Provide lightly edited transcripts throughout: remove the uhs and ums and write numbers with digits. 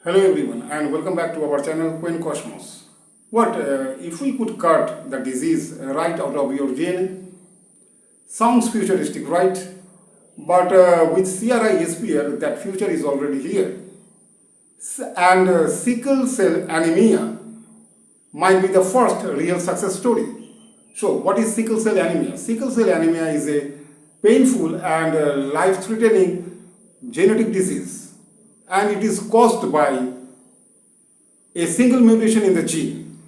Hello everyone and welcome back to our channel Quaint Cosmos. If we could cut the disease right out of your DNA? Sounds futuristic, right? But with CRISPR that future is already here. And sickle cell anemia might be the first real success story. So what is sickle cell anemia? Sickle cell anemia is a painful and life-threatening genetic disease, and it is caused by a single mutation in the gene,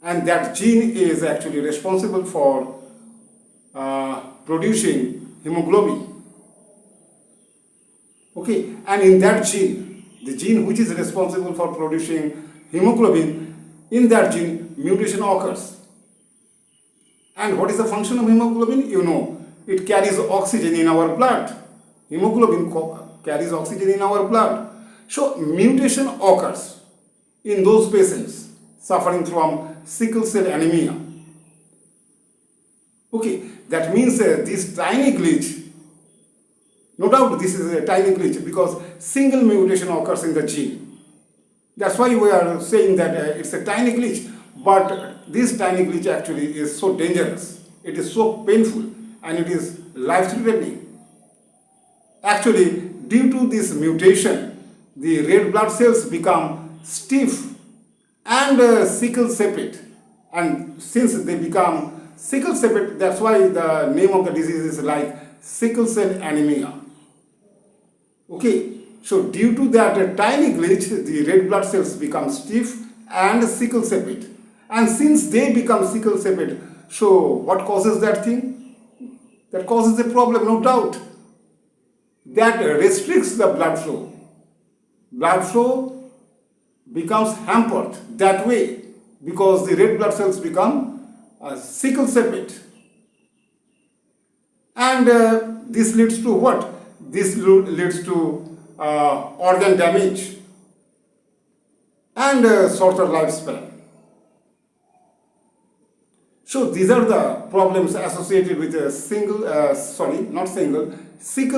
and that gene is actually responsible for producing hemoglobin. Okay, and in that gene, the gene which is responsible for producing hemoglobin, in that gene mutation occurs. And what is the function of hemoglobin? You know, it carries oxygen in our blood. Hemoglobin carries oxygen in our blood. So mutation occurs in those patients suffering from sickle cell anemia. Okay, that means this tiny glitch, no doubt this is a tiny glitch because single mutation occurs in the gene. That's why we are saying that it's a tiny glitch, but this tiny glitch actually is so dangerous, it is so painful, and it is life-threatening. Actually, due to this mutation, the red blood cells become stiff and sickle sepate. And since they become sickle sepate, that's why the name of the disease is like sickle cell anemia. Okay, so due to that tiny glitch, the red blood cells become stiff and sickle sepate. And since they become sickle sepate, so what causes that thing? That causes a problem, no doubt. That restricts the blood flow. Blood flow becomes hampered that way because the red blood cells become sickle sepate. And this leads to what? This leads to organ damage and shorter lifespan. So these are the problems associated with a sickle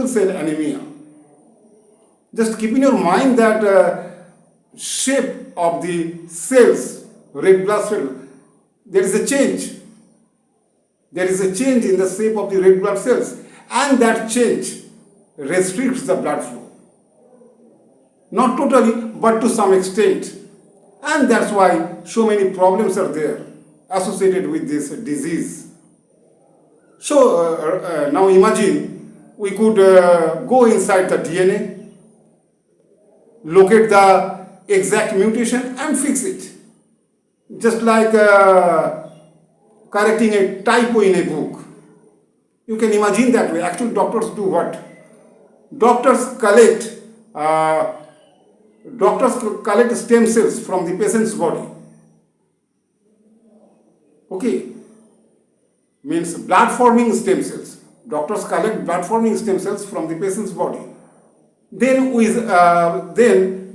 cell anemia. Just keep in your mind that shape of the cells, red blood cell, there is a change. There is a change in the shape of the red blood cells, and that change restricts the blood flow. Not totally, but to some extent. And that's why so many problems are there associated with this disease. So now imagine we could go inside the DNA, locate the exact mutation and fix it. Just like correcting a typo in a book. You can imagine that way. Actually, doctors do what? Doctors collect stem cells from the patient's body. Okay, means blood forming stem cells. Doctors collect blood forming stem cells from the patient's body. Then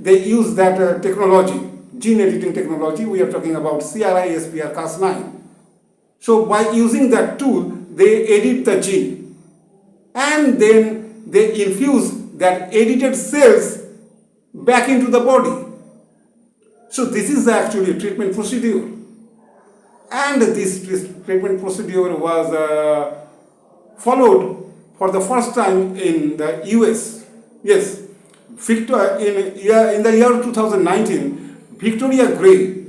they use that technology, gene editing technology. We are talking about CRISPR Cas9. So by using that tool, they edit the gene and then they infuse that edited cells back into the body. So this is actually a treatment procedure. And this treatment procedure was followed for the first time in the US. Yes, in the year 2019, Victoria Gray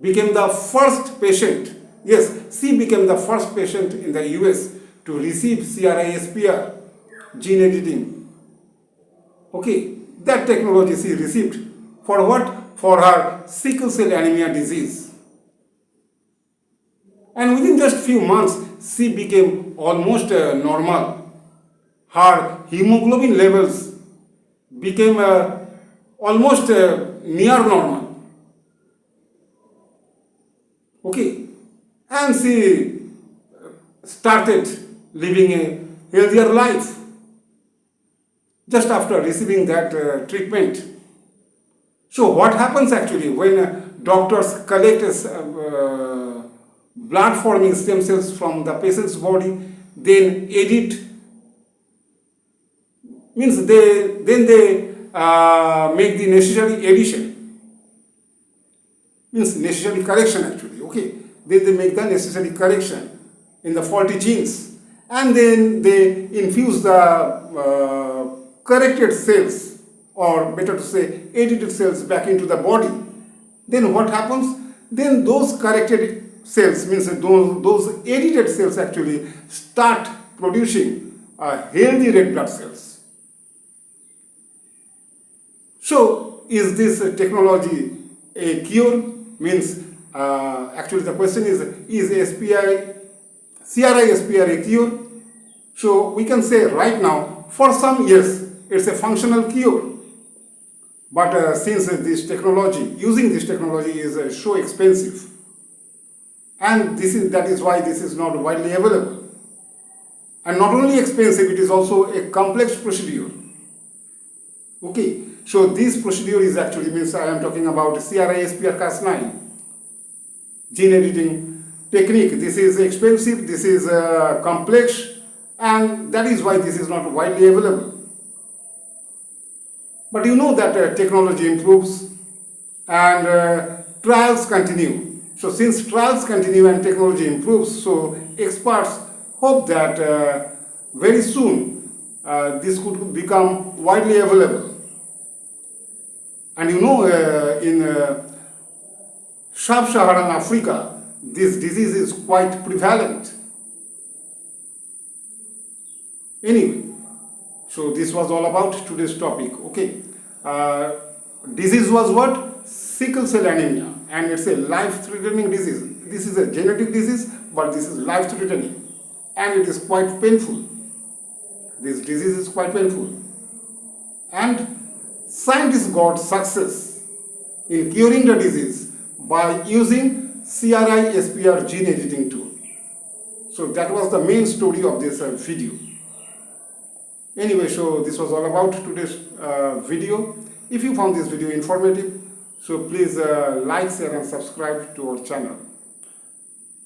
became the first patient. Yes, she became the first patient in the US to receive CRISPR gene editing. Okay, that technology she received for what? For her sickle cell anemia disease. And within just few months, she became almost normal. Her hemoglobin levels became almost near normal. Okay, and she started living a healthier life just after receiving that treatment. So what happens actually when doctors collect blood forming stem cells from the patient's body, then edit, means they make the necessary addition, means necessary correction actually, okay. Then they make the necessary correction in the faulty genes, and then they infuse the corrected cells, or better to say edited cells, back into the body. Then what happens? Then those corrected cells, means those edited cells actually start producing healthy red blood cells. So is this technology a cure? Means actually the question is CRISPR a cure? So we can say right now, for some years, it's a functional cure. But since this technology, using this technology is so expensive, and that is why this is not widely available. And not only expensive, it is also a complex procedure. Okay, so this procedure is actually, means I am talking about CRISPR Cas9 gene editing technique. This is expensive, this is complex, and that is why this is not widely available. But you know that technology improves and trials continue. So since trials continue and technology improves, so experts hope that very soon this could become widely available. And you know, in sub-Saharan Africa, this disease is quite prevalent. Anyway, so this was all about today's topic, okay. Disease was what? Sickle cell anemia, and it's a life-threatening disease. This is a genetic disease, but this is life-threatening, and it is quite painful. This disease is quite painful. And scientists got success in curing the disease by using CRISPR gene editing tool. So that was the main story of this video. Anyway, so this was all about today's video. If you found this video informative, so please like, share and subscribe to our channel.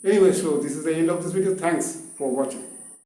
Anyway, so this is the end of this video. Thanks for watching.